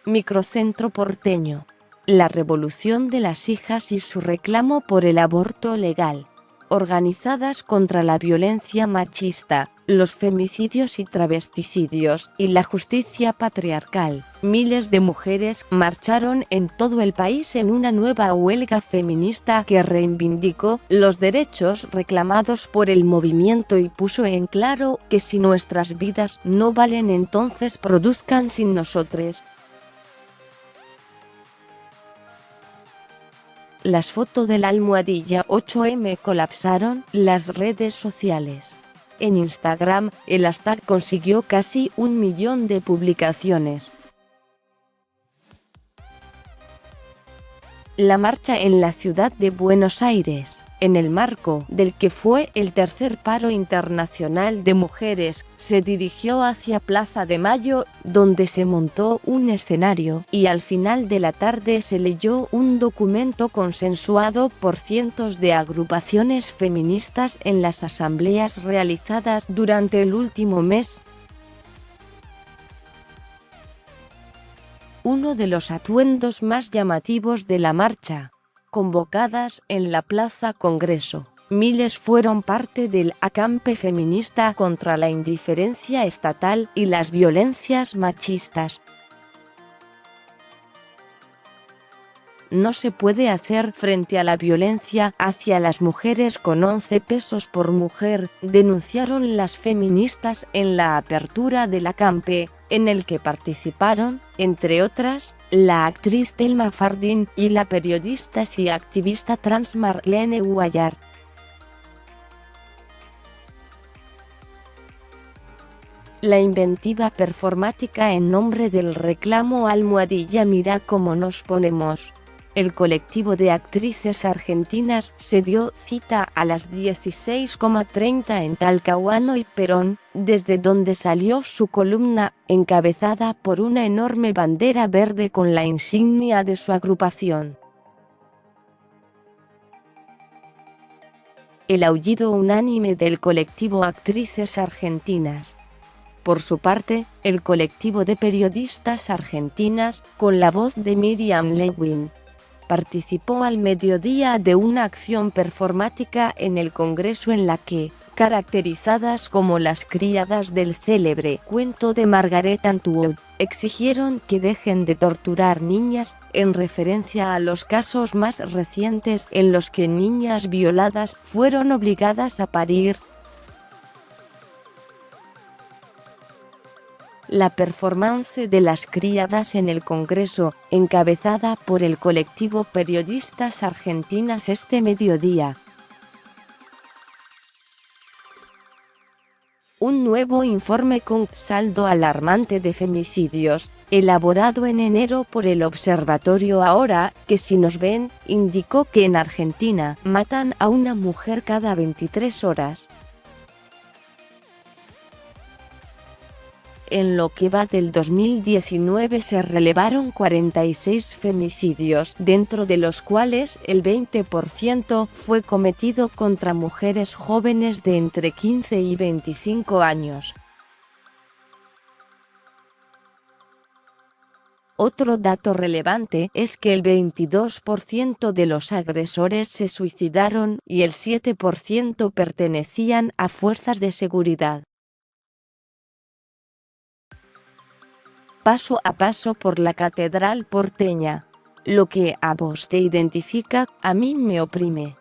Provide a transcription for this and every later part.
Microcentro porteño. La revolución de las hijas y su reclamo por el aborto legal. Organizadas contra la violencia machista, los femicidios y travesticidios, y la justicia patriarcal. Miles de mujeres marcharon en todo el país en una nueva huelga feminista que reivindicó los derechos reclamados por el movimiento y puso en claro que si nuestras vidas no valen, entonces produzcan sin nosotros. Las fotos de la almohadilla 8M colapsaron las redes sociales. En Instagram, el hashtag consiguió casi 1 millón de publicaciones. La marcha en la ciudad de Buenos Aires, en el marco del que fue el tercer paro internacional de mujeres, se dirigió hacia Plaza de Mayo, donde se montó un escenario, y al final de la tarde se leyó un documento consensuado por cientos de agrupaciones feministas en las asambleas realizadas durante el último mes. Uno de los atuendos más llamativos de la marcha, convocadas en la Plaza Congreso, miles fueron parte del acampe feminista contra la indiferencia estatal y las violencias machistas. No se puede hacer frente a la violencia hacia las mujeres con 11 pesos por mujer, denunciaron las feministas en la apertura del acampe, en el que participaron, entre otras, la actriz Thelma Fardín y la periodista y activista trans Marlene Guayar. La inventiva performática en nombre del reclamo almohadilla Mira cómo nos ponemos. El colectivo de actrices argentinas se dio cita a las 16:30 en Talcahuano y Perón, desde donde salió su columna, encabezada por una enorme bandera verde con la insignia de su agrupación. El aullido unánime del colectivo Actrices Argentinas. Por su parte, el colectivo de periodistas argentinas, con la voz de Miriam Lewin, participó al mediodía de una acción performática en el Congreso en la que, caracterizadas como las criadas del célebre cuento de Margaret Atwood, exigieron que dejen de torturar niñas, en referencia a los casos más recientes en los que niñas violadas fueron obligadas a parir. La performance de las criadas en el Congreso, encabezada por el colectivo Periodistas Argentinas este mediodía. Un nuevo informe con saldo alarmante de femicidios, elaborado en enero por el observatorio Ahora, que si nos ven, indicó que en Argentina matan a una mujer cada 23 horas. En lo que va del 2019 se relevaron 46 femicidios, dentro de los cuales el 20% fue cometido contra mujeres jóvenes de entre 15 y 25 años. Otro dato relevante es que el 22% de los agresores se suicidaron y el 7% pertenecían a fuerzas de seguridad. Paso a paso por la catedral porteña. Lo que a vos te identifica, a mí me oprime.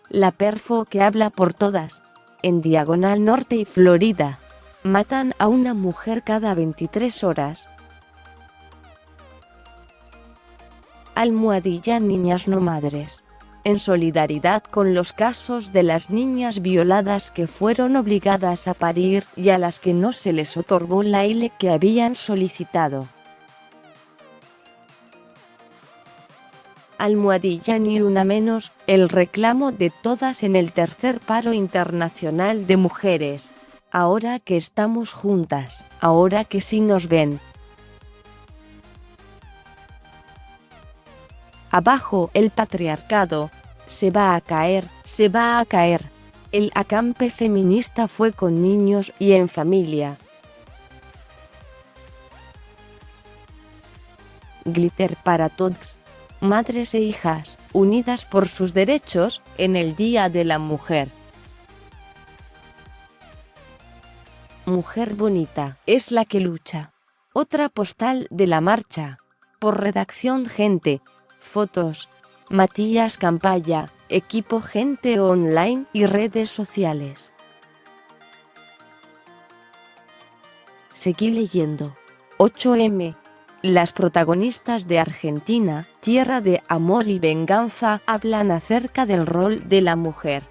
La perfo que habla por todas. En Diagonal Norte y Florida. Matan a una mujer cada 23 horas. Almohadilla Niñas no madres. En solidaridad con los casos de las niñas violadas que fueron obligadas a parir y a las que no se les otorgó la ILE que habían solicitado. Almohadilla Ni una menos, el reclamo de todas en el tercer paro internacional de mujeres. Ahora que estamos juntas, ahora que sí nos ven. Abajo el patriarcado, se va a caer, se va a caer. El acampe feminista fue con niños y en familia. Glitter para todos. Madres e hijas, unidas por sus derechos, en el Día de la Mujer. Mujer bonita, es la que lucha. Otra postal de la marcha. Por redacción Gente. Fotos. Matías Campaya, equipo Gente Online y redes sociales. Seguí leyendo. 8M. Las protagonistas de Argentina, tierra de amor y venganza, hablan acerca del rol de la mujer.